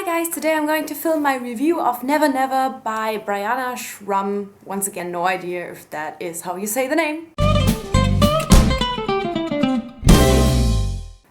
Hi guys, today I'm going to film my review of Never Never by Brianna Shrum. Once again, no idea if that is how you say the name.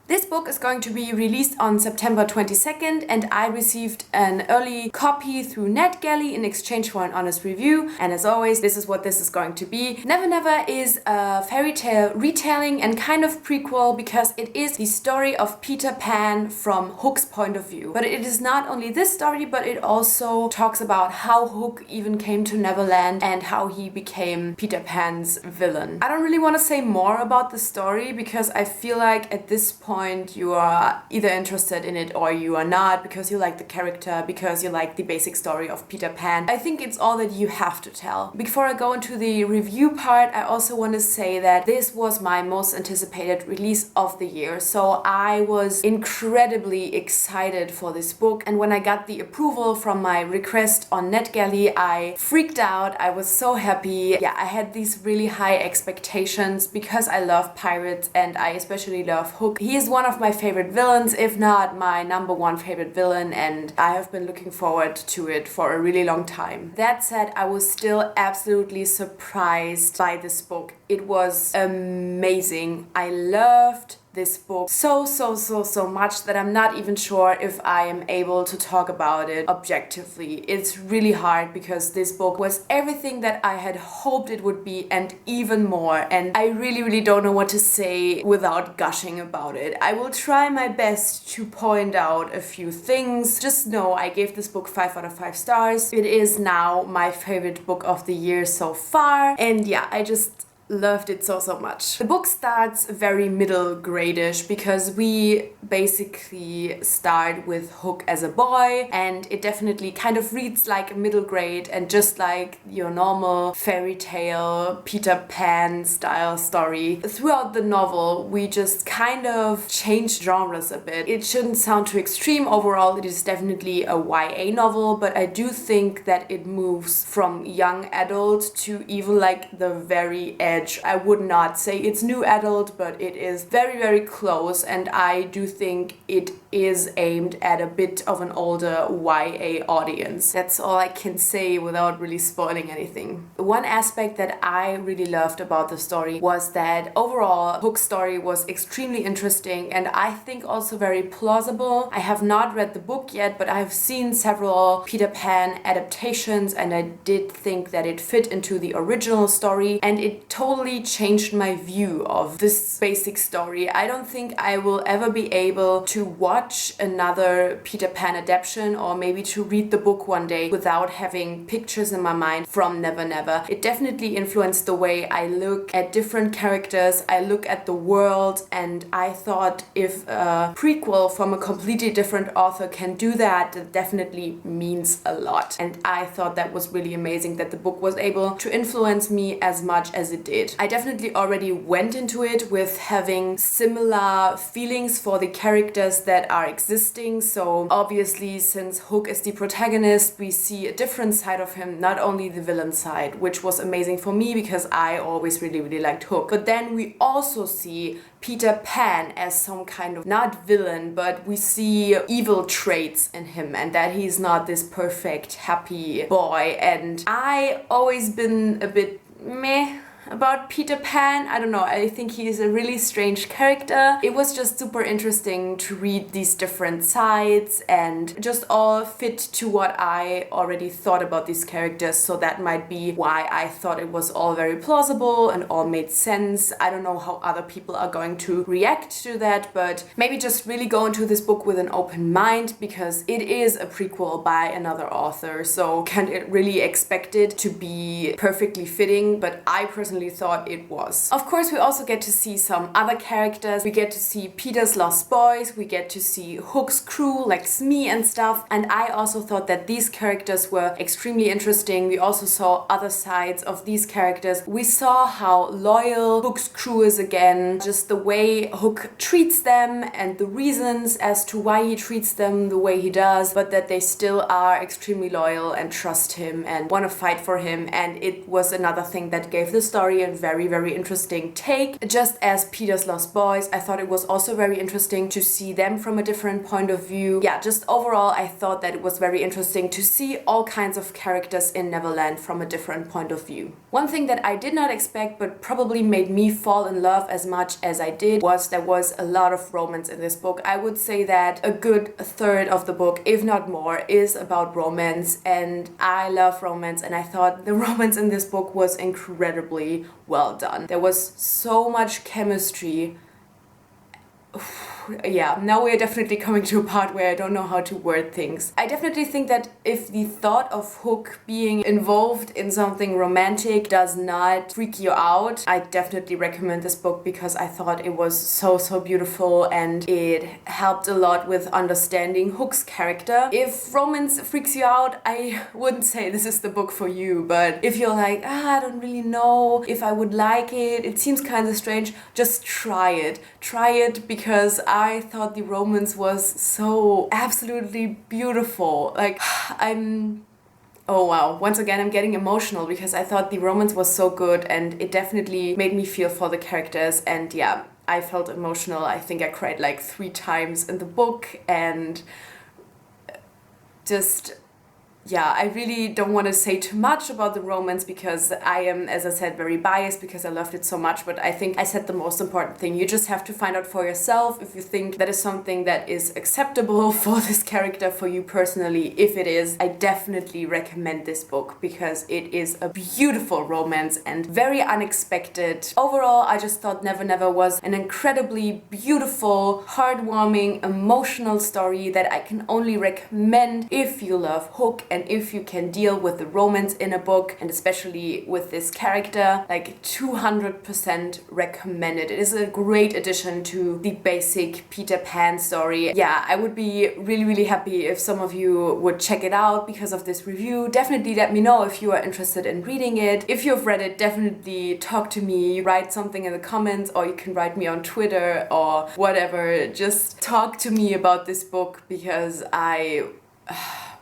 This book is going to be released on September 22nd and I received an early copy through Netgalley in exchange for an honest review. And as always, this is what this is going to be. Never Never is a fairy tale retelling and kind of prequel because it is the story of Peter Pan from Hook's point of view. But it is not only this story, but it also talks about how Hook even came to Neverland and how he became Peter Pan's villain. I don't really want to say more about the story because I feel like at this point you are either interested in it or you are not, because you like the character, because you like the basic story of Peter Pan. I think it's all that you have to tell. Before I go into the review part, I also want to say that this was my most anticipated release of the year. So I was incredibly excited for this book, and when I got the approval from my request on Netgalley, I freaked out. I was so happy. Yeah, I had these really high expectations because I love pirates and I especially love Hook. He is one of my favorite villains, if not my number one favorite villain, and I have been looking forward to it for a really long time. That said, I was still absolutely surprised by this book. It was amazing. I loved this book so much that I'm not even sure if I am able to talk about it objectively. It's really hard because this book was everything that I had hoped it would be and even more, and I really don't know what to say without gushing about it. I will try my best to point out a few things. Just know I gave this book 5 out of 5 stars. It is now my favorite book of the year so far, and yeah, I just loved it so much. The book starts very middle grade-ish because we basically start with Hook as a boy, and it definitely kind of reads like a middle grade and just like your normal fairy tale Peter Pan style story. Throughout the novel we just kind of change genres a bit. It shouldn't sound too extreme. Overall it is definitely a YA novel, but I do think that it moves from young adult to even like the very edge. I would not say it's new adult, but it is very close, and I do think it is aimed at a bit of an older YA audience. That's all I can say without really spoiling anything. One aspect that I really loved about the story was that overall Hook's story was extremely interesting and I think also very plausible. I have not read the book yet, but I have seen several Peter Pan adaptations and I did think that it fit into the original story, and it totally changed my view of this basic story. I don't think I will ever be able to watch another Peter Pan adaptation or maybe to read the book one day without having pictures in my mind from Never Never. It definitely influenced the way I look at different characters, I look at the world, and I thought if a prequel from a completely different author can do that, that definitely means a lot. And I thought that was really amazing that the book was able to influence me as much as it did. I definitely already went into it with having similar feelings for the characters that are existing. So obviously, since Hook is the protagonist, we see a different side of him, not only the villain side, which was amazing for me because I always really liked Hook. But then we also see Peter Pan as some kind of, not villain, but we see evil traits in him and that he's not this perfect, happy boy. And I always been a bit meh about Peter Pan. I don't know, I think he is a really strange character. It was just super interesting to read these different sides and just all fit to what I already thought about these characters, so that might be why I thought it was all very plausible and all made sense. I don't know how other people are going to react to that, but maybe just really go into this book with an open mind because it is a prequel by another author, so can't really expect it to be perfectly fitting, but I personally thought it was. Of course, we also get to see some other characters. We get to see Peter's lost boys, we get to see Hook's crew like Smee and stuff, and I also thought that these characters were extremely interesting. We also saw other sides of these characters. We saw how loyal Hook's crew is again, just the way Hook treats them and the reasons as to why he treats them the way he does, but that they still are extremely loyal and trust him and want to fight for him. And it was another thing that gave the story story and very, very interesting take. Just as Peter's Lost Boys, I thought it was also very interesting to see them from a different point of view. Yeah, just overall, I thought that it was very interesting to see all kinds of characters in Neverland from a different point of view. One thing that I did not expect but probably made me fall in love as much as I did was there was a lot of romance in this book. I would say that a good third of the book, if not more, is about romance, and I love romance, and I thought the romance in this book was incredibly well done. There was so much chemistry. Yeah, now we're definitely coming to a part where I don't know how to word things. I definitely think that if the thought of Hook being involved in something romantic does not freak you out, I definitely recommend this book because I thought it was so beautiful and it helped a lot with understanding Hook's character. If romance freaks you out, I wouldn't say this is the book for you, but if you're like, I don't really know if I would like it, it seems kind of strange, just try it. Try it because I thought the romance was so absolutely beautiful. Like, oh wow, once again I'm getting emotional because I thought the romance was so good and it definitely made me feel for the characters, and yeah, I felt emotional. I think I cried like 3 times in the book, and just... yeah, I really don't want to say too much about the romance because I am, as I said, very biased because I loved it so much, but I think I said the most important thing. You just have to find out for yourself if you think that is something that is acceptable for this character for you personally. If it is, I definitely recommend this book because it is a beautiful romance and very unexpected. Overall, I just thought Never Never was an incredibly beautiful, heartwarming, emotional story that I can only recommend if you love Hook and if you can deal with the romance in a book, and especially with this character. Like 200% recommended. It is a great addition to the basic Peter Pan story. Yeah, I would be really happy if some of you would check it out because of this review. Definitely let me know if you are interested in reading it. If you've read it, definitely talk to me, write something in the comments, or you can write me on Twitter or whatever. Just talk to me about this book because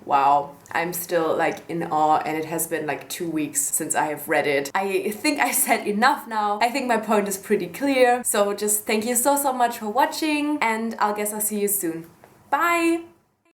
wow, I'm still like in awe, and it has been like 2 weeks since I have read it. I think I said enough now. I think my point is pretty clear. So just thank you so much for watching, and I'll see you soon. Bye!